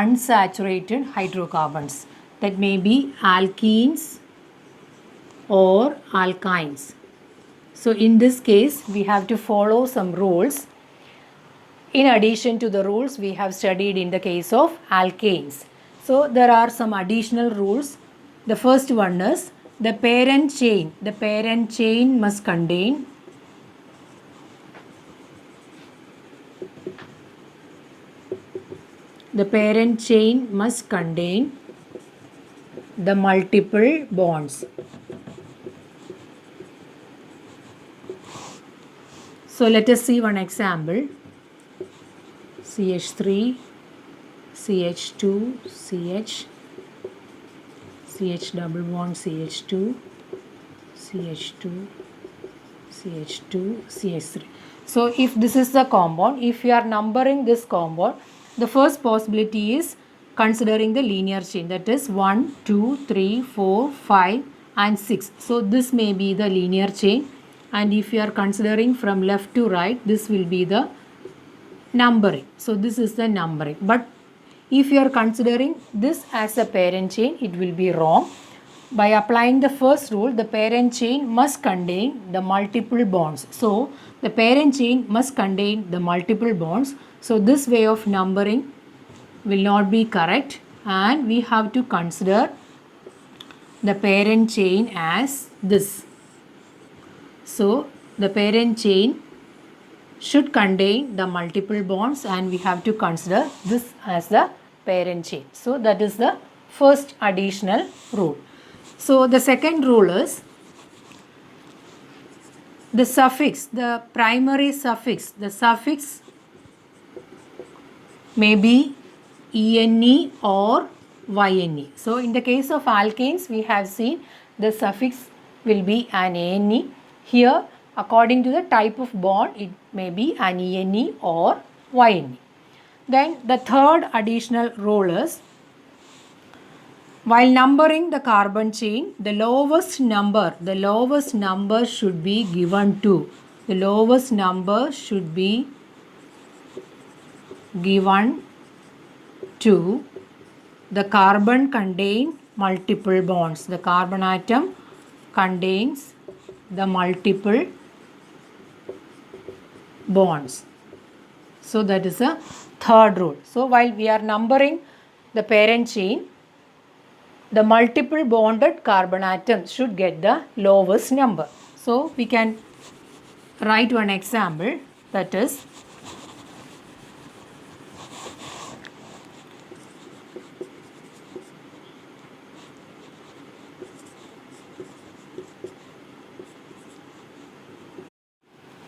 unsaturated hydrocarbons. That may be alkenes or alkynes. So in this case, we have to follow some rules. In addition to the rules we have studied in the case of alkanes. So there are some additional rules. The first one is the parent chain. The parent chain must contain the multiple bonds. So let us see one example. CH3, CH2, CH double bond CH2, CH2, CH2, CH3. So if this is the compound, if you are numbering this compound, the first possibility is considering the linear chain, that is 1, 2, 3, 4, 5 and 6. So this may be the linear chain, and if you are considering from left to right, this will be the numbering. So this is the numbering. But if you are considering this as a parent chain, it will be wrong. By applying the first rule, the parent chain must contain the multiple bonds. So the parent chain must contain the multiple bonds. So this way of numbering will not be correct, and we have to consider the parent chain as this. So the parent chain should contain the multiple bonds, and we have to consider this as the parent chain. So that is the first additional rule. So the second rule is the suffix, the primary suffix. The suffix may be ene or yne. So in the case of alkanes, we have seen the suffix will be an ane. Here, according to the type of bond, it may be an ene or yne. Then the third additional rule is, while numbering the carbon chain, the lowest number should be given to. The lowest number should be given to the carbon contain multiple bonds. The carbon atom contains the multiple bonds. So that is a third rule. So while we are numbering the parent chain, the multiple bonded carbon atoms should get the lowest number. So we can write one example, that is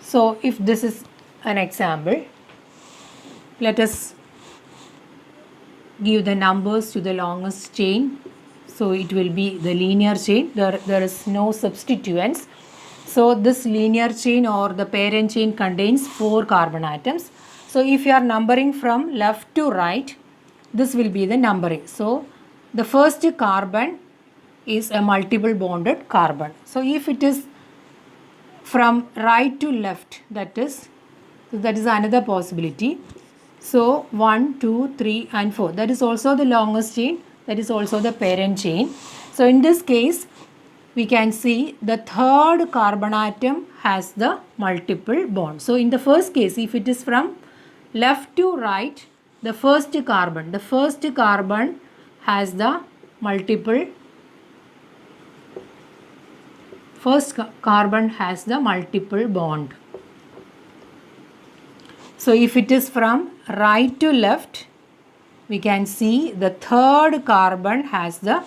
so if this is an example, let us give the numbers to the longest chain. So it will be the linear chain. There is no substituents. So this linear chain or the parent chain contains 4 carbon atoms. So if you are numbering from left to right, this will be the numbering. So the first carbon is a multiple bonded carbon. So if it is from right to left, that is another possibility. So 1, 2, 3 and 4. That is also the longest chain. That is also the parent chain. So in this case, we can see the third carbon atom has the multiple bond. So in the first case, if it is from left to right, the first carbon has the multiple bond. So if it is from right to left, we can see the third carbon has the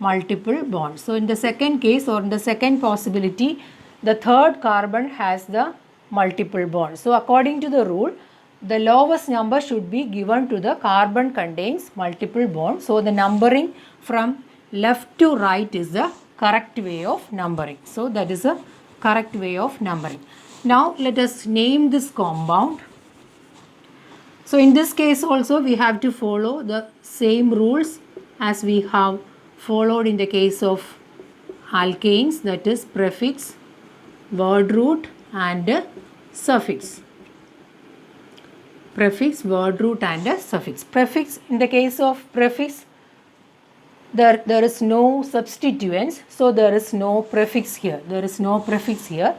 multiple bond. So in the second case, or in the second possibility, the third carbon has the multiple bond. So according to the rule, the lowest number should be given to the carbon contains multiple bond. So the numbering from left to right is the correct way of numbering. So that is a correct way of numbering. Now let us name this compound. So in this case also we have to follow the same rules as we have followed in the case of alkanes, that is prefix, word root and suffix. Prefix, word root and a suffix. Prefix, in the case of prefix, there is no substituents, so there is no prefix here. There is no prefix here.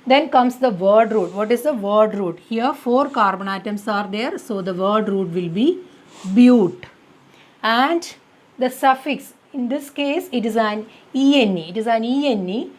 Then comes the word root. What is the word root? Here 4 carbon atoms are there, so the word root will be but. And the suffix, in this case it is an ene. It is an ene.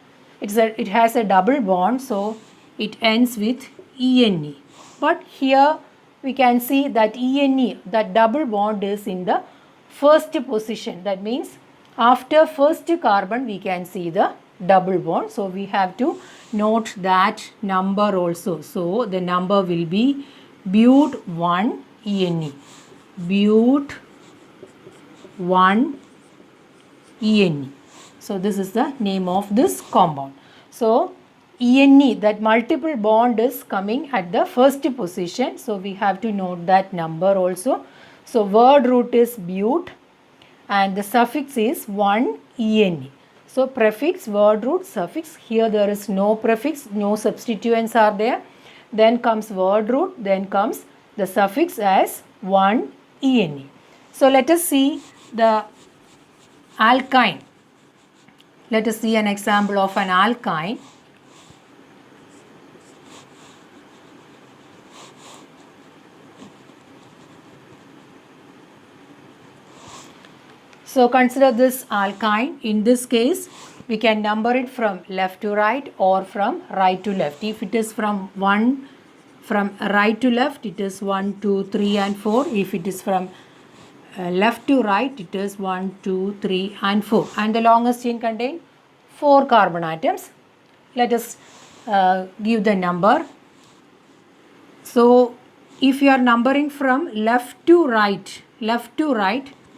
It has a double bond, so it ends with ene. But here we can see that ene, that double bond is in the first position. That means after first carbon we can see the double bond. So we have to note that number also. So the number will be but 1 ene. But 1 ene. So this is the name of this compound. So ene, that multiple bond is coming at the first position. So we have to note that number also. So word root is but and the suffix is 1 ene. So prefix, word root, suffix. Here there is no prefix, no substituents are there. Then comes word root, then comes the suffix as 1 ene. So let us see the alkyne. Let us see an example of an alkyne. So consider this alkyne. In this case, we can number it from left to right or from right to left. If it is from right to left, it is 1, 2, 3 and 4. If it is from left to right, it is 1, 2, 3 and 4. And the longest chain contains 4 carbon atoms. Let us give the number. So if you are numbering from left to right,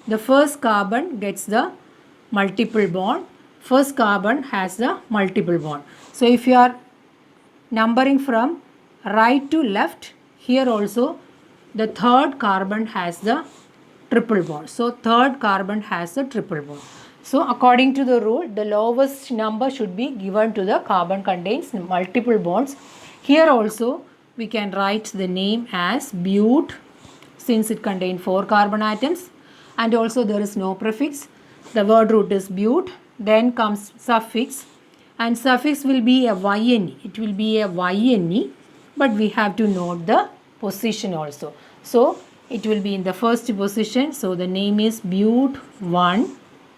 the first carbon gets the multiple bond. First carbon has the multiple bond. So if you are numbering from right to left, here also the third carbon has the triple bond. So third carbon has the triple bond. So according to the rule, the lowest number should be given to the carbon contains multiple bonds. Here also we can write the name as but, since it contains 4 carbon atoms, and also there is no prefix. The word root is but. Then comes suffix, and suffix will be a yn. It will be a yn, but we have to note the position also. So it will be in the first position. So the name is but 1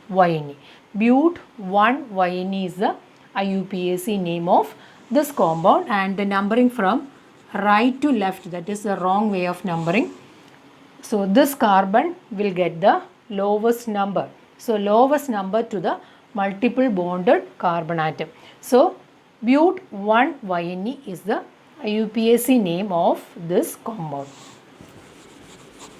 yn. But 1 yn is the IUPAC name of this compound, and the numbering from right to left, that is the wrong way of numbering. So this carbon will get the lowest number. So lowest number to the multiple bonded carbon atom. So but 1 yn is the IUPAC name of this compound.